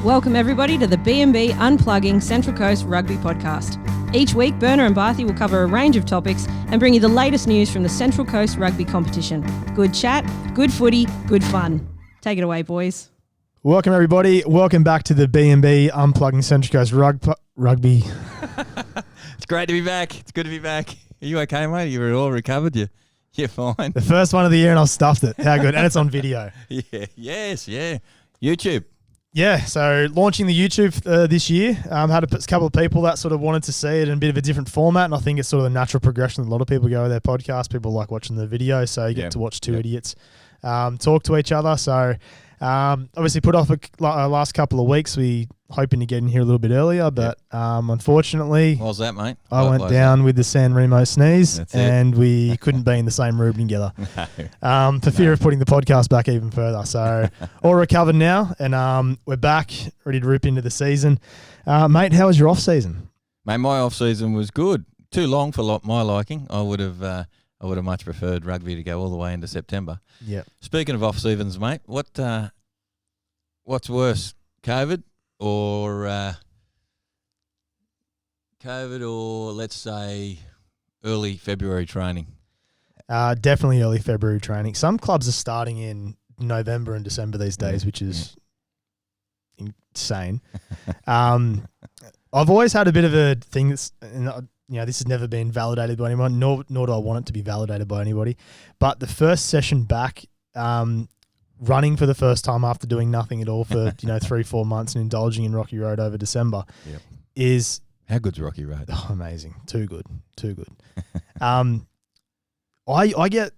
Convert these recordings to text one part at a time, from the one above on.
Welcome everybody to the BnB Unplugging Central Coast Rugby Podcast. Each week, Berner and Barthy will cover a range of topics and bring you the latest news from the Central Coast Rugby competition. Good chat, good footy, good fun. Take it away, boys. Welcome everybody. Welcome back to the BnB Unplugging Central Coast Rugby. It's great to be back. It's good to be back. Are you okay, mate? You're all recovered? You're fine. The first one of the year and I've stuffed it. How good. And it's on video. Yeah. Yes. Yeah. YouTube. Yeah, so launching the YouTube this year, had a couple of people that sort of wanted to see it in a bit of a different format, and I think it's sort of the natural progression that a lot of people go with their podcast. People like watching the video, so you get to watch two idiots talk to each other. So obviously put off a last couple of weeks. We hoping to get in here a little bit earlier, but unfortunately, What was that, mate? I went down with the San Remo sneeze, and we couldn't be in the same room together. No. For fear of putting the podcast back even further. So all recovered now, and we're back, ready to rip into the season. Mate, how was your off season? Mate, my off season was good. Too long for my liking. I would have much preferred rugby to go all the way into September. Yeah. Speaking of off seasons, mate, what's worse, COVID or let's say early February training? Definitely early February training. Some clubs are starting in November and December these days, which is insane. I've always had a bit of a thing that's, this has never been validated by anyone, nor do I want it to be validated by anybody. But the first session back, running for the first time after doing nothing at all for 3-4 months and indulging in Rocky Road over December is how good's Rocky Road? Oh, amazing, too good. I get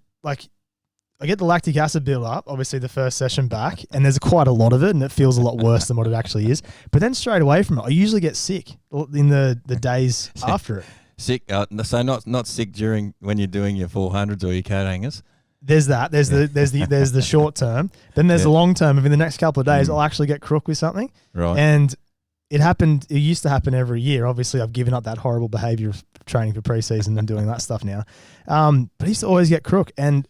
the lactic acid build up, obviously the first session back, and there's quite a lot of it, and it feels a lot worse than what it actually is. But then straight away from it, I usually get sick in the days after it. Sick, so not sick during when you're doing your 400s or your coat hangers. There's that. There's the short term. Then there's the long term. Within the next couple of days, I'll actually get crook with something. Right. And it happened. It used to happen every year. Obviously, I've given up that horrible behaviour of training for preseason and doing that stuff now. But I used to always get crook, and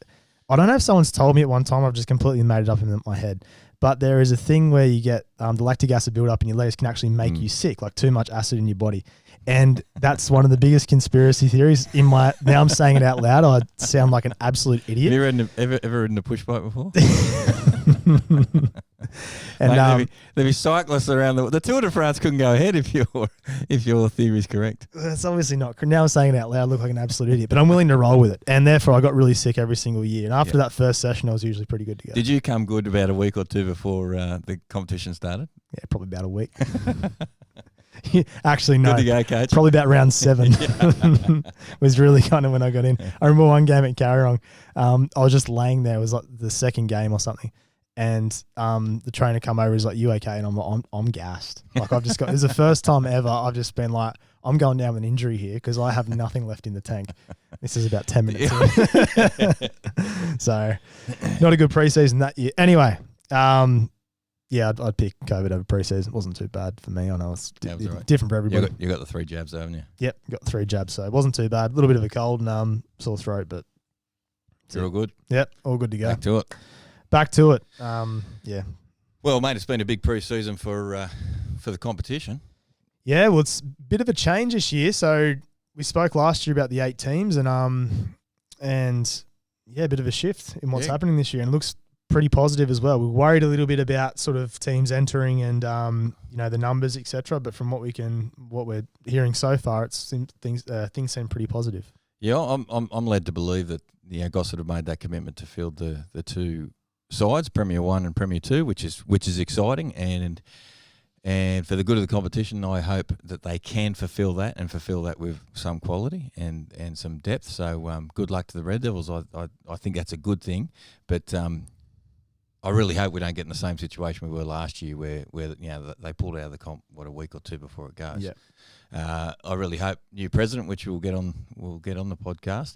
I don't know if someone's told me at one time. I've just completely made it up in my head. But there is a thing where you get the lactic acid build up in your legs can actually make you sick, like too much acid in your body. And that's one of the biggest conspiracy theories now I'm saying it out loud. I sound like an absolute idiot. Have you ever ridden a push bike before? And there'd be cyclists around the Tour de France couldn't go ahead if your theory is correct. That's obviously not. Now I'm saying it out loud, I look like an absolute idiot. But I'm willing to roll with it. And therefore I got really sick every single year. And after that first session, I was usually pretty good to go. Did you come good about a week or two before the competition started? Yeah, probably about a week. Actually, no. Good to go, coach. Probably about round 7 was really kind of when I got in. I remember one game at Carrierong. I was just laying there. It was like the second game or something. And the trainer come over, he's like, "You okay?" And I'm like, I'm gassed. Like I've just got, this is the first time ever I've just been like, I'm going down with an injury here because I have nothing left in the tank. This is about 10 minutes in. So not a good preseason that year. Anyway, I'd pick COVID over preseason. It wasn't too bad for me. I know it's different for everybody. You got the 3 jabs, haven't you? Yep, got 3 jabs, so it wasn't too bad. A little bit of a cold and sore throat, but you're all good. Yep, all good to go. Back to it. Yeah. Well, mate, it's been a big pre-season for the competition. Yeah, well, it's a bit of a change this year. So we spoke last year about the 8 teams, and a bit of a shift in what's happening this year, and it looks pretty positive as well. We're worried a little bit about sort of teams entering and the numbers, etc. But from what we're hearing so far, things seem pretty positive. Yeah, I'm led to believe that Gossett have made that commitment to field the 2 sides, Premier 1 and Premier 2, which is exciting, and for the good of the competition, I hope that they can fulfil that with some quality and some depth. So good luck to the Red Devils. I think that's a good thing, but I really hope we don't get in the same situation we were last year, where they pulled out of the comp a week or 2 before it goes. Yeah. I really hope new president, which we'll get on the podcast.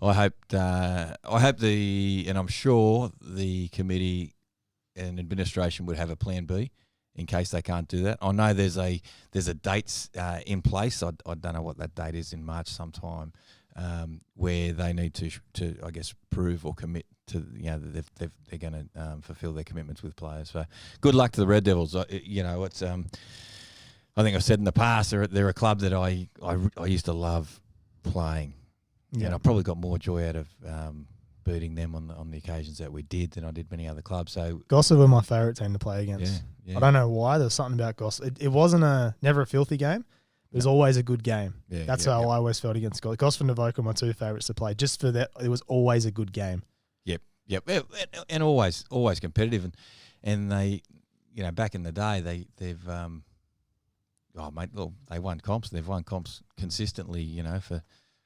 I hope and I'm sure the committee and administration would have a plan B in case they can't do that. I know there's a date in place. I don't know what that date is, in March sometime. where they need to I guess prove or commit to that they're going to fulfil their commitments with players. So good luck to the Red Devils. It's I think I've said in the past they're a club that I used to love playing. Yeah. And I probably got more joy out of beating them on the occasions that we did than I did many other clubs. So Gossard were my favourite team to play against. Yeah. I don't know why. There was something about Gossard. It wasn't never a filthy game. It was always a good game. Yeah, That's how I always felt against Gossard. Gossard and Avoca were my two favourites to play. Just for that, it was always a good game. Yep, and always competitive, and they, back in the day they've they won comps. They've won comps consistently,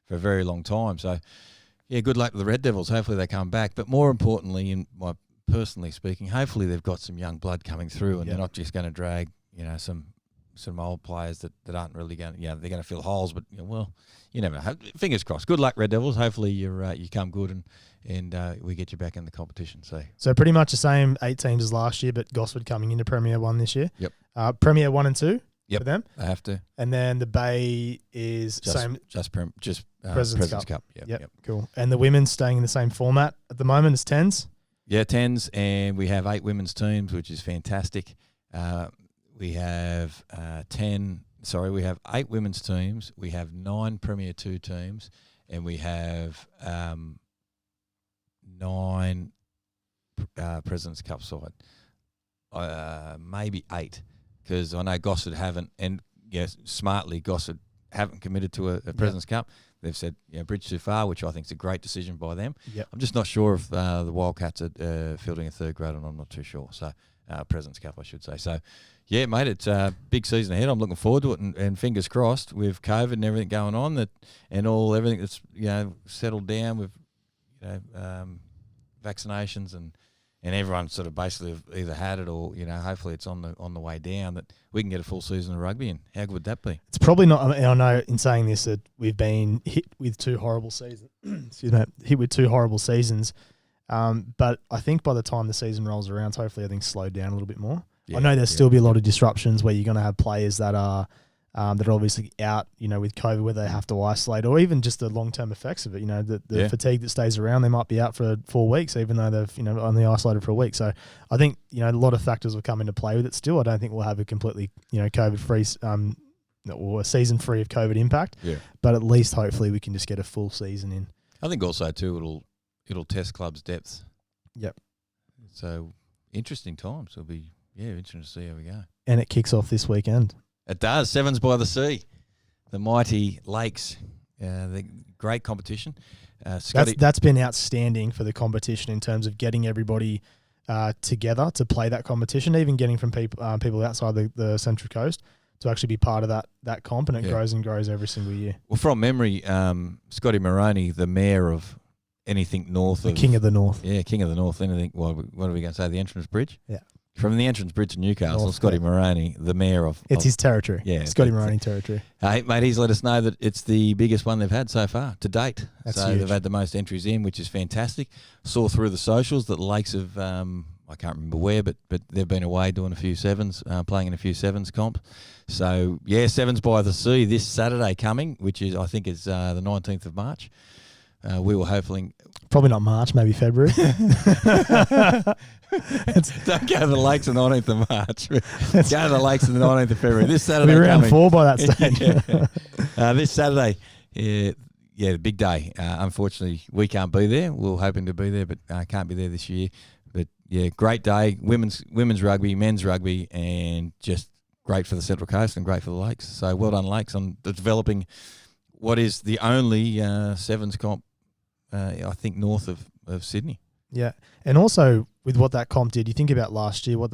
for a very long time. So, yeah, good luck to the Red Devils. Hopefully they come back. But more importantly, personally speaking, hopefully they've got some young blood coming through, and they're not just going to drag, some old players that aren't really going. They're going to fill holes. But you never know. Fingers crossed. Good luck, Red Devils. Hopefully you come good and we get you back in the competition. So pretty much the same 8 teams as last year, but Gosford coming into Premier 1 this year. Yep. Premier 1 and 2. Yep. For them. They have to. And then the Bay is President's Cup. Yep. Cool. And the women's staying in the same format at the moment as 10s? Yeah, 10s, and we have 8 women's teams, which is fantastic. We have 8 women's teams. We have 9 Premier 2 teams, and we have 9 President's Cup side. Maybe 8. Because I know Gossard haven't, and smartly Gossard haven't committed to a President's Cup. They've said bridge too far, which I think is a great decision by them. Yep. I'm just not sure if the Wildcats are fielding a third grade, and I'm not too sure. So President's Cup, I should say. So yeah, mate, it's a big season ahead. I'm looking forward to it, and fingers crossed with COVID and everything going on everything that's settled down with vaccinations and everyone sort of basically either had it or hopefully it's on the way down, that we can get a full season of rugby. And how good would that be? It's probably not. I know in saying this that we've been hit with 2 horrible seasons. Hit with 2 horrible seasons. But I think by the time the season rolls around, hopefully everything's slowed down a little bit more. I know there's still be a lot of disruptions where you're going to have players that are obviously out, with COVID, where they have to isolate, or even just the long-term effects of it. The fatigue that stays around, they might be out for 4 weeks, even though they've only isolated for a week. So I think a lot of factors will come into play with it. Still, I don't think we'll have a completely COVID-free or a season free of COVID impact. Yeah. But at least hopefully we can just get a full season in. I think also too it'll test clubs' depth. Yep. So interesting times. It'll be interesting to see how we go. And it kicks off this weekend. It does. Sevens by the Sea, the mighty Lakes, the great competition. That's been outstanding for the competition in terms of getting everybody together to play that competition, even getting from people outside the Central Coast to actually be part of that comp, and it grows and grows every single year. Well, from memory, Scotty Moroney, the mayor of anything north of... The King of the North. Yeah, King of the North. Anything, what are we going to say, the Entrance Bridge? Yeah. From the Entrance Bridge to Newcastle, North, Scotty Moroney, the mayor of... It's his territory. Yeah. Scotty Moroney territory. Mate, he's let us know that it's the biggest one they've had so far, to date. That's so huge. they've had the most entries in, which is fantastic. Saw through the socials that the Lakes have... I can't remember where, but they've been away doing a few sevens, playing in a few sevens comp. So, Sevens by the Sea this Saturday coming, which is, I think, is the 19th of March. We will hopefully... Probably not March, maybe February. Don't go to the Lakes on the 19th of March. Go to the Lakes on the 19th of February. This Saturday We're around coming. 4 by that stage. This Saturday, the big day. Unfortunately, we can't be there. We were hoping to be there, but can't be there this year. But, great day. Women's rugby, men's rugby, and just great for the Central Coast and great for the Lakes. So well done, Lakes, on developing what is the only sevens comp, I think, north of Sydney. Yeah, and also with what that comp did, you think about last year, a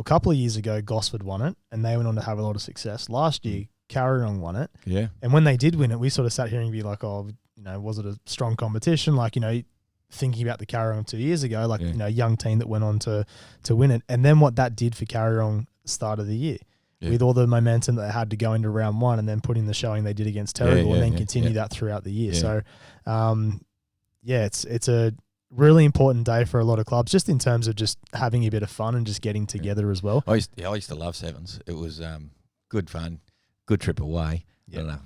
couple of years ago, Gosford won it, and they went on to have a lot of success. Last year, Carrierong won it. Yeah. And when they did win it, we sort of sat here and be like, was it a strong competition? Like, thinking about the Carrierong 2 years ago, like, young team that went on to win it. And then what that did for Carrierong start of the year. Yeah. With all the momentum that they had to go into round 1 and then put in the showing they did against Terrigal and then continue that throughout the year. Yeah. So, it's a really important day for a lot of clubs, just in terms of just having a bit of fun and just getting together as well. I used to love sevens. It was good fun, good trip away. Yeah. I don't know.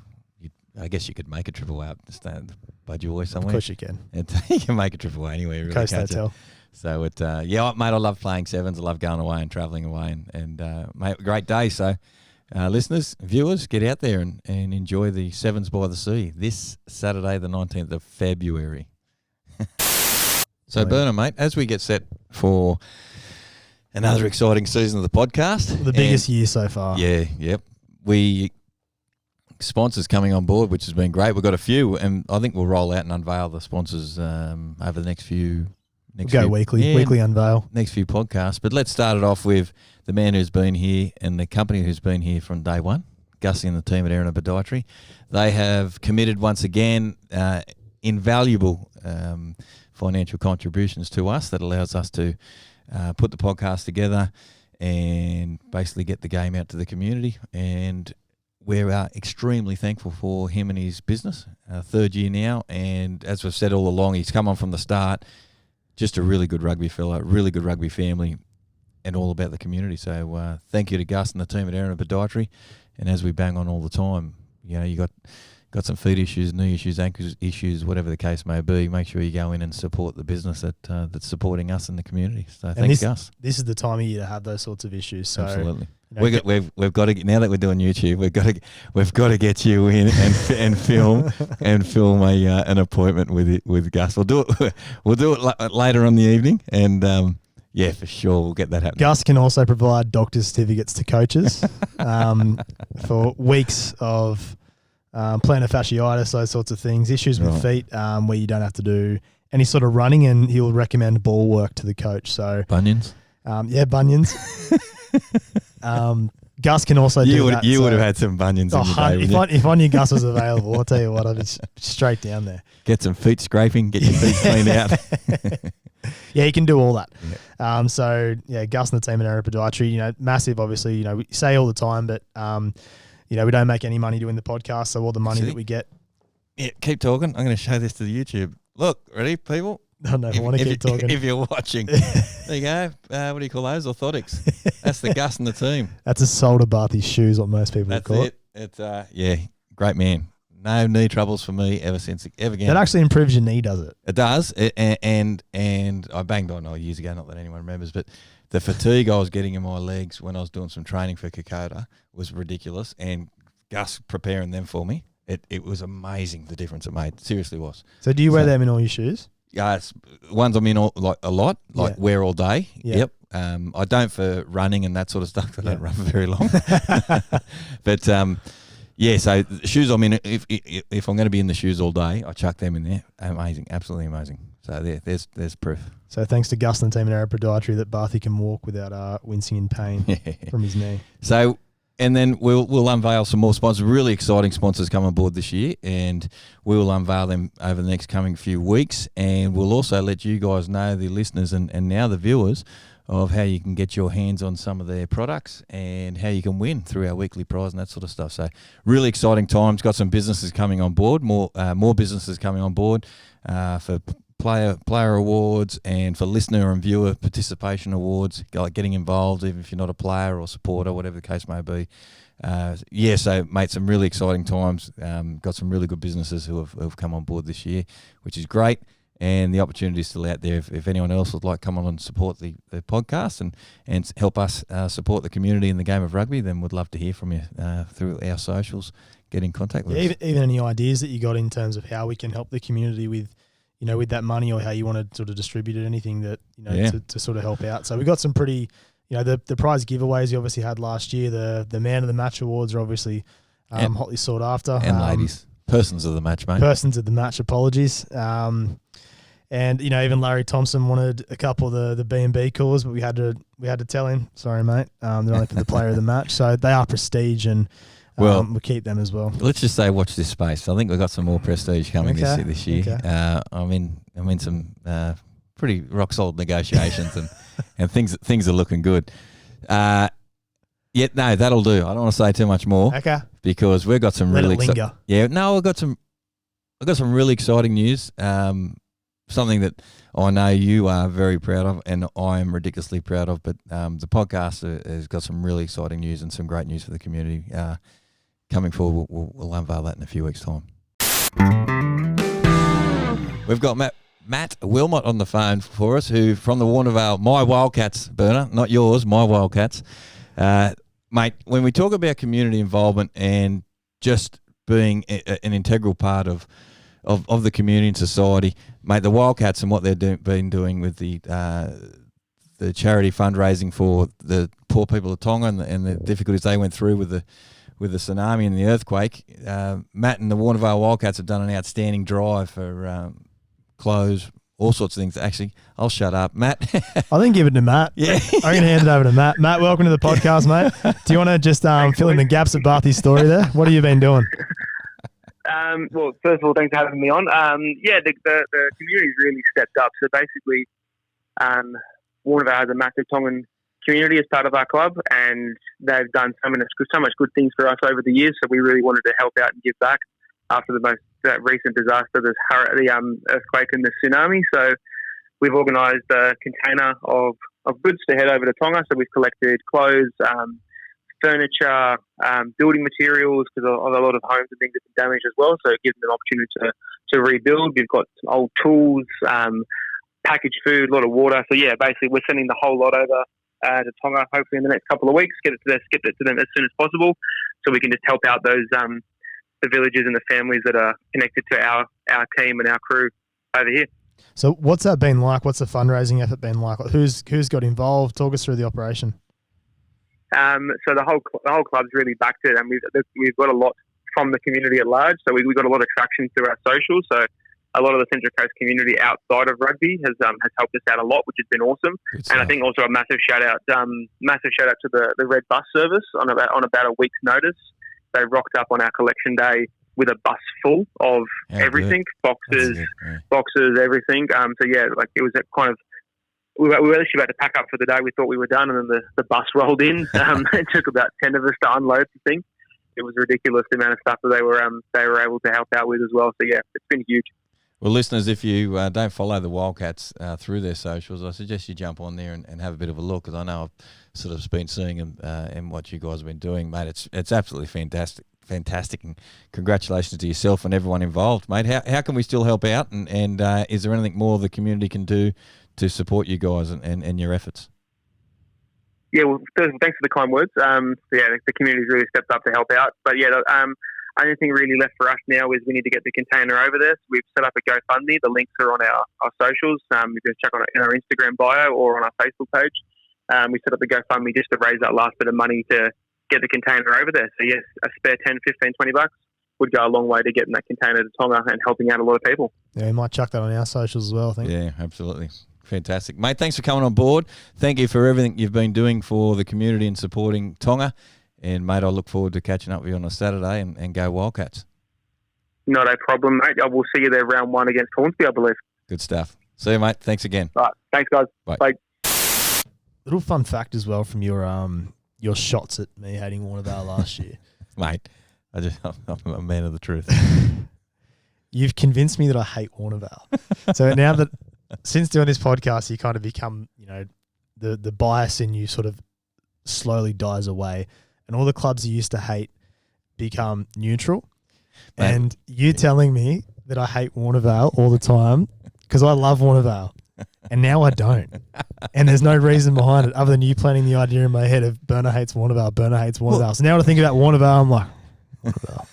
I guess you could make a trip away up to stand Budgie Boy somewhere. Of course you can. You can make a trip away anywhere. Really, Coast can't you? Hotel. So mate, I love playing sevens. I love going away and travelling away, and mate, great day. So, listeners, viewers, get out there and enjoy the Sevens by the Sea this Saturday, the 19th of February. So, Bernard, mate, as we get set for another exciting season of the podcast, The biggest year so far. yeah, yep, sponsors coming on board, which has been great. We've got a few, and I think we'll roll out and unveil the sponsors over the next few. Weekly unveil. Next few podcasts. But let's start it off with the man who's been here and the company who's been here from day one, Gussie and the team at Aaron Podiatry. They have committed once again invaluable financial contributions to us that allows us to put the podcast together and basically get the game out to the community. And we're extremely thankful for him and his business. Third year now, and as we've said all along, he's come on from the start. Just a really good rugby fella, really good rugby family, and all about the community. So thank you to Gus and the team at Aaron Podiatry. And as we bang on all the time, you got some feet issues, knee issues, ankle issues, whatever the case may be. Make sure you go in and support the business that's supporting us in the community. So thanks, Gus. This is the time of year to have those sorts of issues. So absolutely. We've got to get, now that we're doing YouTube, we've got to get you in and film an appointment with Gus. We'll do it later on the evening, and for sure we'll get that happening. Gus can also provide doctor's certificates to coaches for weeks of plantar fasciitis, those sorts of things, issues with feet where you don't have to do any sort of running, and he'll recommend ball work to the coach. So bunions, bunions. Gus can also do that. You would have had some bunions in your day. If I knew Gus was available, I'll tell you what, I'd be straight down there. Get some feet scraping, get your feet cleaned out. Yeah, he can do all that. Yeah. Gus and the team at Aaron Podiatry, massive, obviously, we say all the time, but, we don't make any money doing the podcast, so all the money that we get. Yeah, keep talking. I'm going to show this to the YouTube. Look, ready, people? I want to keep talking. If you're watching, there you go. What do you call those? Orthotics. That's the Gus and the team. That's a sole to Barthy's shoes, what most people would call it. It's great man. No knee troubles for me ever again. That actually improves your knee, does it? It does. And I banged on years ago, not that anyone remembers, but the fatigue I was getting in my legs when I was doing some training for Kokoda was ridiculous. And Gus preparing them for me, it was amazing the difference it made. It seriously was. So do you wear them in all your shoes? Yeah, it's ones I'm in a lot, wear all day. Yeah. Yep. I don't for running and that sort of stuff. I don't run for very long. But so the shoes I'm in, if I'm going to be in the shoes all day, I chuck them in there. Amazing, absolutely amazing. So there's proof. So thanks to Gus and the team at Aaron Podiatry that Barthy can walk without wincing in pain from his knee. So. And then we'll unveil some more sponsors, really exciting sponsors come on board this year, and we will unveil them over the next coming few weeks. And we'll also let you guys know, the listeners and now the viewers, of how you can get your hands on some of their products and how you can win through our weekly prize and that sort of stuff. So really exciting times. Got some businesses coming on board, more businesses coming on board for player awards and for listener and viewer participation awards, like getting involved even if you're not a player or supporter, whatever the case may be. So mate, some really exciting times. Got some really good businesses who have come on board this year, which is great. And the opportunity is still out there. If anyone else would like to come on and support the podcast and help us support the community in the game of rugby, then we'd love to hear from you through our socials. Get in contact with us. Even any ideas that you got in terms of how we can help the community with that money, or how you want to sort of distribute it, anything that, to sort of help out. So we got some pretty, the prize giveaways you obviously had last year. The Man of the Match awards are obviously hotly sought after. And ladies. Persons of the match, mate. Persons of the match, apologies. And even Larry Thompson wanted a couple of the BnB cores, but we had to tell him, sorry mate, they're only for the player of the match. So they are prestige, and we'll keep them as well. Let's just say watch this space. I think we've got some more prestige coming this year. Okay. I'm in some pretty rock solid negotiations and things are looking good. That'll do. I don't want to say too much more. Okay. Because we've got some Let really it linger. I've got some really exciting news. Something that I know you are very proud of, and I am ridiculously proud of. But the podcast has got some really exciting news and some great news for the community. coming forward, we'll unveil that in a few weeks' time. We've got Matt Wilmot on the phone for us, who from the Warnervale, my Wildcats, Burner, not yours, my Wildcats. Mate, when we talk about community involvement and just being an integral part of the community and society, mate, the Wildcats and what they've been doing with the charity fundraising for the poor people of Tonga and the difficulties they went through with the tsunami and the earthquake. Matt and the Warnervale Wildcats have done an outstanding drive for clothes, all sorts of things. Actually, I'll shut up. Matt. I think give it to Matt. Yeah. I'm going to hand it over to Matt. Matt, welcome to the podcast, mate. Do you want to just fill in the gaps of Barthy's story there? What have you been doing? Well, first of all, thanks for having me on. The community's really stepped up. So basically, Warnervale has a massive Tongan community as part of our club, and they've done so much good things for us over the years. So we really wanted to help out and give back after the most recent disaster, the earthquake and the tsunami. So we've organised a container of goods to head over to Tonga. So we've collected clothes, furniture, building materials, because a lot of homes and things have been damaged as well. So it gives them an opportunity to rebuild. We've got some old tools, packaged food, a lot of water. So yeah, basically we're sending the whole lot over to Tonga, hopefully in the next couple of weeks, get it to them as soon as possible, so we can just help out those the villages and the families that are connected to our team and our crew over here. So what's that been like? What's the fundraising effort been like? Who's got involved? Talk us through the operation. So the whole club's really backed it, and we've got a lot from the community at large. So we got a lot of traction through our socials. So a lot of the Central Coast community outside of rugby has helped us out a lot, which has been awesome. And I think also a massive shout out to the Red Bus Service on about a week's notice. They rocked up on our collection day with a bus full of everything, boxes, everything. So yeah, like it was a kind of, we were actually about to pack up for the day. We thought we were done, and then the bus rolled in. It took about 10 of us to unload the thing. It was ridiculous the amount of stuff that they were able to help out with as well. So yeah, it's been huge. Well, listeners, if you don't follow the Wildcats through their socials, I suggest you jump on there and have a bit of a look, because I know I've sort of been seeing them and what you guys have been doing, mate. It's absolutely fantastic, and congratulations to yourself and everyone involved, mate. How can we still help out, and is there anything more the community can do to support you guys and your efforts? Yeah, well, thanks for the kind words. The community's really stepped up to help out. But yeah, only thing really left for us now is we need to get the container over there. So we've set up a GoFundMe. The links are on our socials. You can check on it in our Instagram bio or on our Facebook page. We set up the GoFundMe just to raise that last bit of money to get the container over there. So yes, a spare 10, 15, 20 bucks would go a long way to getting that container to Tonga and helping out a lot of people. Yeah, we might chuck that on our socials as well, I think. Yeah, absolutely. Fantastic. Mate, thanks for coming on board. Thank you for everything you've been doing for the community and supporting Tonga. And, mate, I look forward to catching up with you on a Saturday and go Wildcats. Not a problem, mate. I will see you there round 1 against Hornsby, I believe. Good stuff. See you, mate. Thanks again. All right. Thanks, guys. Bye. Little fun fact as well from your shots at me hating Warnervale last year. Mate, I'm a man of the truth. You've convinced me that I hate Warnervale. So now that, since doing this podcast, you kind of become, the bias in you sort of slowly dies away, and all the clubs you used to hate become neutral. Mate, and you telling me that I hate Warnervale all the time because I love Warnervale, and now I don't. And there's no reason behind it other than you planting the idea in my head of Burner hates Warnervale, Burner hates Warnervale. So now when I think about Warnervale, I'm like, Warnervale.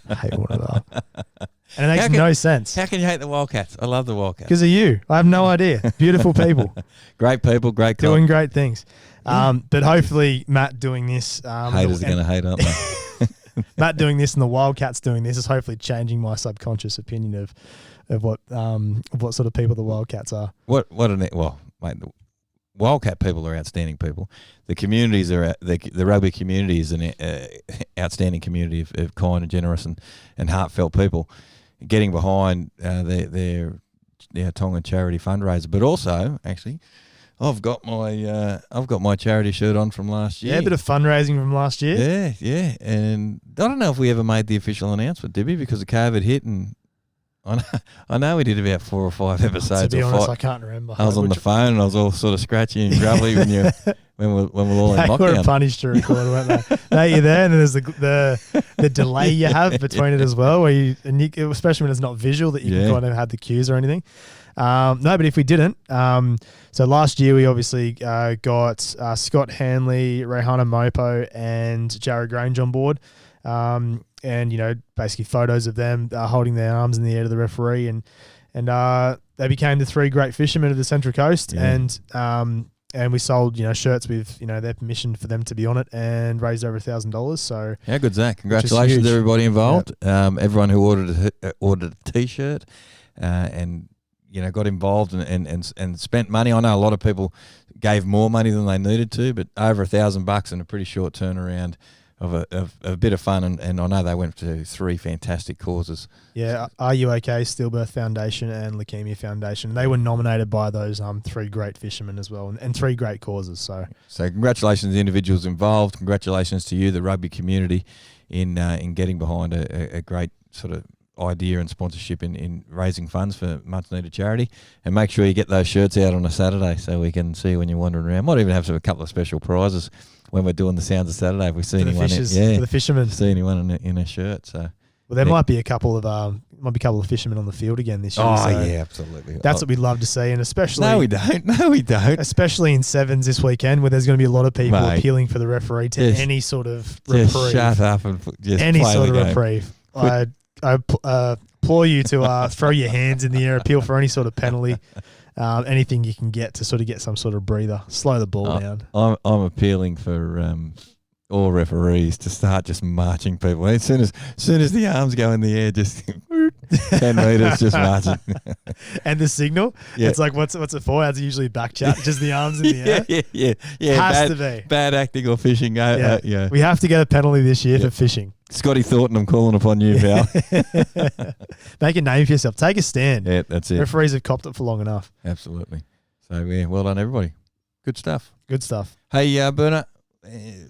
I hate Warnervale. And it makes no sense. How can you hate the Wildcats? I love the Wildcats. Because of you. I have no idea. Beautiful people. Great people, great club. Doing great things. But hopefully Matt doing this. Haters are going to hate, aren't they? Matt doing this and the Wildcats doing this is hopefully changing my subconscious opinion of what sort of people the Wildcats are. Mate, the Wildcat people are outstanding people. The communities are the rugby community is an outstanding community of kind and generous and heartfelt people. Getting behind their Tongan charity fundraiser, but also actually, I've got my charity shirt on from last year. Yeah, a bit of fundraising from last year. Yeah, and I don't know if we ever made the official announcement, did we? Because the COVID hit, and I know we did about 4 or 5 episodes. To be honest, I can't remember. I was on the phone and I was all sort of scratchy and grubbly when we're all in They were lockdown. punished to record, weren't they? No, you're there, and then there's the delay you have between it as well, where especially when it's not visual, that you can kind of have the cues or anything. No, but if we didn't, so last year we obviously got Scott Hanley, Rehana Mopo, and Jared Grange on board. And basically photos of them holding their arms in the air to the referee, and they became the 3 great fishermen of the Central Coast, and we sold shirts with their permission for them to be on it, and raised over $1,000. So how good's that? Congratulations to everybody involved. Yep. Everyone who ordered a t-shirt, and got involved and spent money. I know a lot of people gave more money than they needed to, but over $1,000 in a pretty short turnaround of a bit of fun, and I know they went to 3 fantastic causes. Yeah, Are You OK, Stillbirth Foundation, and Leukemia Foundation. They were nominated by those 3 great fishermen as well, and 3 great causes. So congratulations to the individuals involved. Congratulations to you, the rugby community, in getting behind a great sort of idea and sponsorship in raising funds for much needed charity. And make sure you get those shirts out on a Saturday so we can see when you're wandering around. Might even have a couple of special prizes when we're doing the Sounds of Saturday, if we see anyone, for the fishermen, see anyone in a shirt. So, well, there might be a couple of fishermen on the field again this year. Oh so yeah, absolutely. That's what we'd love to see, and especially no, we don't. Especially in sevens this weekend, where there's going to be a lot of people appealing for the referee to any sort of reprieve. Just shut up and just any play sort the of game. reprieve. I implore you to throw your hands in the air, appeal for any sort of penalty. Anything you can get to sort of get some sort of breather, slow the ball down. I'm appealing for all referees to start just marching people. As soon as the arms go in the air, just 10 metres, just marching. And the signal, it's like, what's it for? It's usually back chat, just the arms in the air. Yeah. Has to be bad acting or fishing. Yeah. We have to get a penalty this year for fishing. Scotty Thornton, I'm calling upon you, pal. Make a name for yourself. Take a stand. Yeah, that's it. Referees have copped it for long enough. Absolutely. So, yeah, well done, everybody. Good stuff. Good stuff. Hey, Berna,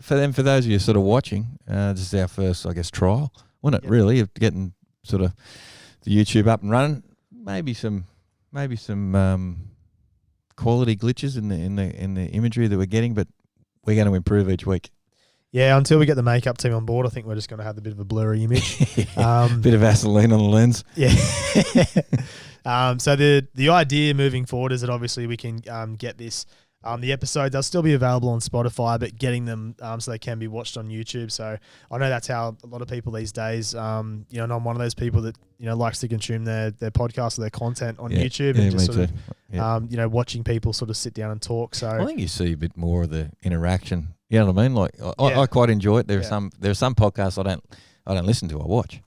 for those of you sort of watching, this is our first, I guess, trial, wasn't it, really, of getting sort of the YouTube up and running. Maybe some quality glitches in the imagery that we're getting, but we're going to improve each week. Yeah, until we get the makeup team on board, I think we're just going to have a bit of a blurry image. Bit of Vaseline on the lens. Yeah. So the idea moving forward is that obviously we can get this. The episode does still be available on Spotify, but getting them so they can be watched on YouTube. So I know that's how a lot of people these days, and I'm one of those people that likes to consume their podcast or their content on YouTube, and just sort of watching people sort of sit down and talk. So I think you see a bit more of the interaction. You know what I mean? Like I quite enjoy it. There are some podcasts I don't listen to. I watch.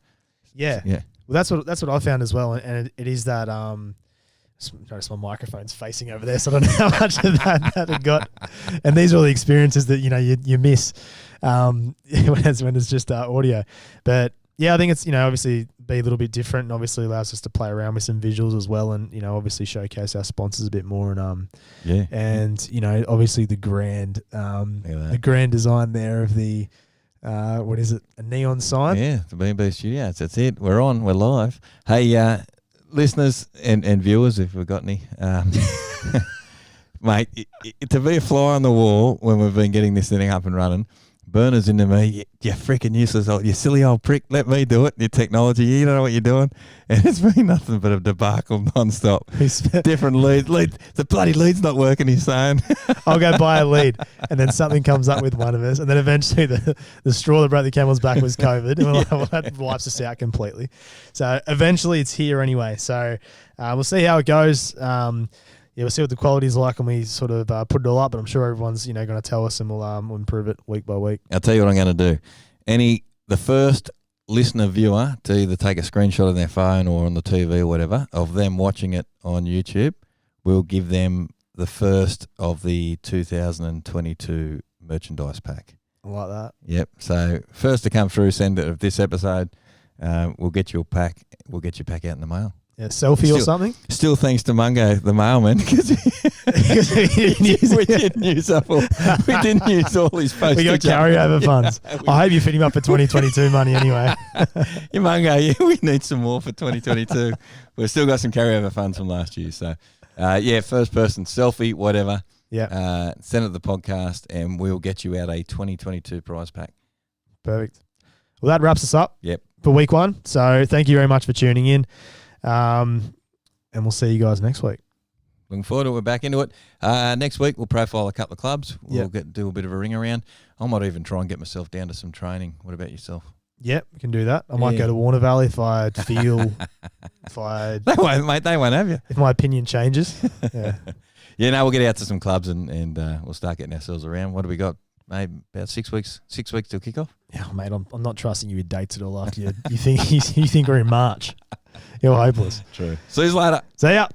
Yeah. Yeah. Well, that's what I found as well, and it is that. Notice my microphone's facing over there, so I don't know how much of that it got. And these are all the experiences that you miss when it's just audio. But yeah, I think it's obviously be a little bit different, and obviously allows us to play around with some visuals as well, and obviously showcase our sponsors a bit more, and obviously the grand design there of the what is it, a neon sign? Yeah, the BnB Studios. That's it. We're live. Hey. Listeners and viewers, if we've got any, mate, to be a fly on the wall when we've been getting this thing up and running, Burner's into me, you freaking useless you silly old prick, let me do it, your technology, you don't know what you're doing. And it's been nothing but a debacle non-stop. Different leads, the bloody lead's not working, he's saying. I'll go buy a lead, and then something comes up with one of us, and then eventually the straw that broke the camel's back was COVID, and we're like, well, that wipes us out completely. So eventually it's here anyway. So we'll see how it goes. We'll see what the quality is like when we sort of put it all up, but I'm sure everyone's going to tell us, and we'll improve it week by week. I'll tell you what I'm going to do. The first listener viewer to either take a screenshot on their phone or on the TV or whatever of them watching it on YouTube, we'll give them the first of the 2022 merchandise pack. I like that. Yep. So first to come through, send it of this episode. We'll get you a pack. We'll get your pack out in the mail. Yeah, selfie or something? Still thanks to Mungo, the mailman, because we didn't use all his post. We got carryover funds. I hope you fit him up for 2022 money anyway. Yeah, Mungo, we need some more for 2022. We've still got some carryover funds from last year. So, first person selfie, whatever. Send it to the podcast, and we'll get you out a 2022 prize pack. Perfect. Well, that wraps us up. Yep. For week 1. So thank you very much for tuning in. And we'll see you guys next week. Looking forward to it. We're back into it. Next week, we'll profile a couple of clubs. We'll do a bit of a ring around. I might even try and get myself down to some training. What about yourself? Yep, we can do that. I might go to Warner Valley if I feel, They won't, mate. They won't have you. if my opinion changes. Yeah. We'll get out to some clubs and we'll start getting ourselves around. What do we got? Maybe about 6 weeks. 6 weeks till kickoff. Yeah, mate, I'm not trusting you with dates at all after you think we're in March. You're hopeless. True. See you later. See ya.